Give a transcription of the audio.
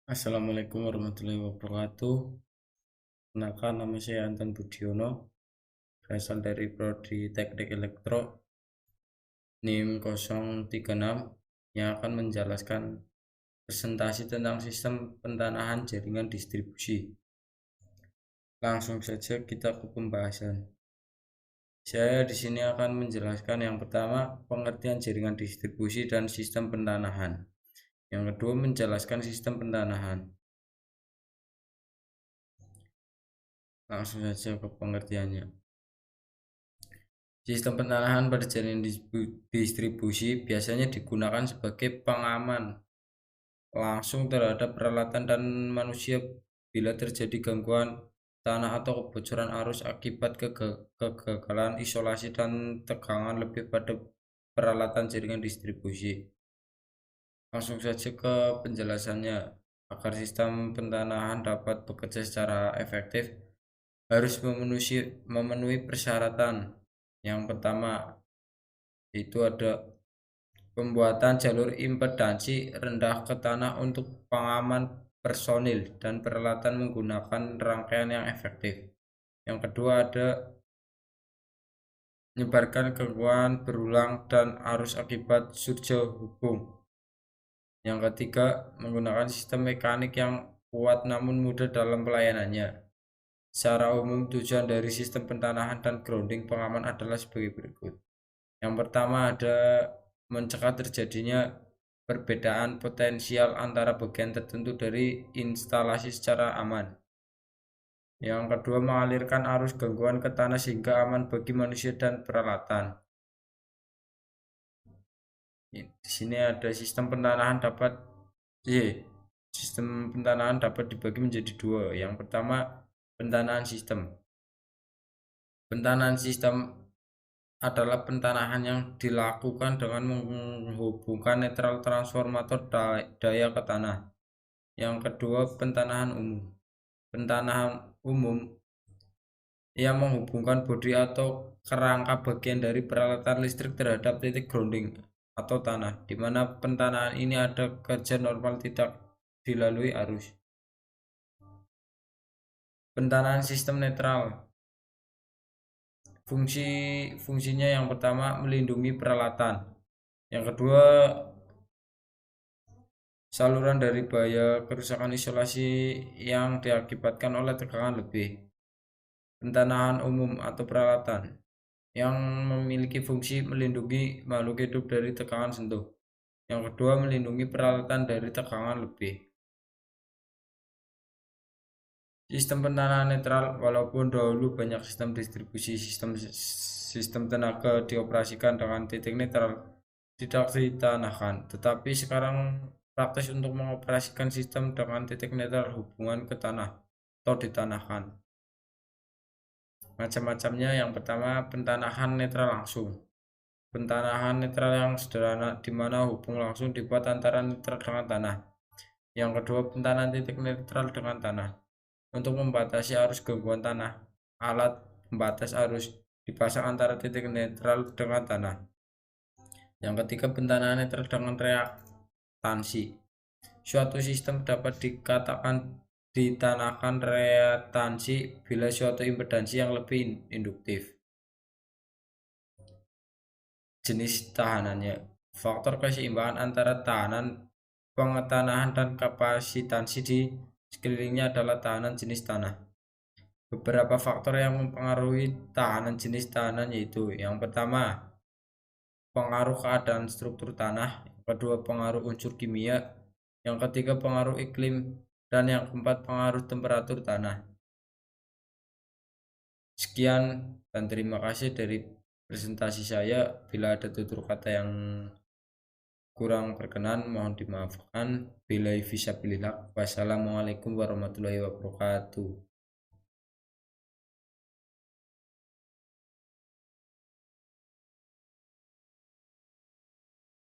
Assalamualaikum warahmatullahi wabarakatuh. Kenalkan, nama saya Anton Budiono, berasal dari Prodi Teknik Elektro NIM 036 yang akan menjelaskan presentasi tentang sistem pentanahan jaringan distribusi. Langsung saja kita ke pembahasan. Saya di sini akan menjelaskan yang pertama, pengertian jaringan distribusi dan sistem pentanahan. Yang kedua, menjelaskan sistem pentanahan. Langsung saja ke pengertiannya. Sistem pentanahan pada jaringan distribusi biasanya digunakan sebagai pengaman langsung terhadap peralatan dan manusia bila terjadi gangguan tanah atau kebocoran arus akibat kegagalan isolasi dan tegangan lebih pada peralatan jaringan distribusi. Langsung saja ke penjelasannya. Agar sistem pentanahan dapat bekerja secara efektif, harus memenuhi persyaratan. Yang pertama, itu ada pembuatan jalur impedansi rendah ke tanah untuk pengaman personil dan peralatan menggunakan rangkaian yang efektif. Yang kedua, ada menyebarkan gangguan berulang dan arus akibat surja hubung. Yang ketiga, menggunakan sistem mekanik yang kuat namun mudah dalam pelayanannya. Secara umum, tujuan dari sistem pentanahan dan grounding pengaman adalah sebagai berikut. Yang pertama, ada mencegah terjadinya perbedaan potensial antara bagian tertentu dari instalasi secara aman. Yang kedua, mengalirkan arus gangguan ke tanah sehingga aman bagi manusia dan peralatan. Di sini ada sistem pentanahan dapat dibagi menjadi dua. Yang pertama, pentanahan sistem. Pentanahan sistem adalah pentanahan yang dilakukan dengan menghubungkan netral transformator daya ke tanah. Yang kedua, pentanahan umum. Pentanahan umum yang menghubungkan bodi atau kerangka bagian dari peralatan listrik terhadap titik grounding atau tanah, di mana pentanahan ini ada kerja normal tidak dilalui arus. Pentanahan sistem netral. Fungsinya yang pertama, melindungi peralatan. Yang kedua, saluran dari bahaya kerusakan isolasi yang diakibatkan oleh tegangan lebih. Pentanahan umum atau peralatan yang memiliki fungsi melindungi makhluk hidup dari tegangan sentuh. Yang kedua, melindungi peralatan dari tegangan lebih. Sistem pentanahan netral. Walaupun dahulu banyak sistem distribusi sistem tenaga dioperasikan dengan titik netral tidak ditanahkan, tetapi sekarang praktis untuk mengoperasikan sistem dengan titik netral hubungan ke tanah atau ditanahkan. Macam-macamnya. Yang pertama, pentanahan netral langsung. Pentanahan netral yang sederhana di mana hubung langsung dibuat antara netral dengan tanah. Yang kedua, pentanahan titik netral dengan tanah. Untuk membatasi arus gangguan tanah, alat pembatas arus dipasang antara titik netral dengan tanah. Yang ketiga, pentanahan netral dengan reaktansi. Suatu sistem dapat dikatakan ditanahkan reaktansi bila suatu impedansi yang lebih induktif. Jenis tahanannya. Faktor keseimbangan antara tahanan pengetanahan dan kapasitansi di sekelilingnya adalah tahanan jenis tanah. Beberapa faktor yang mempengaruhi tahanan jenis tahanan yaitu: yang pertama, pengaruh keadaan struktur tanah. Yang kedua, pengaruh unsur kimia. Yang ketiga, pengaruh iklim. Dan yang keempat, pengaruh temperatur tanah. Sekian dan terima kasih dari presentasi saya. Bila ada tutur kata yang kurang berkenan, mohon dimaafkan. Wassalamualaikum warahmatullahi wabarakatuh.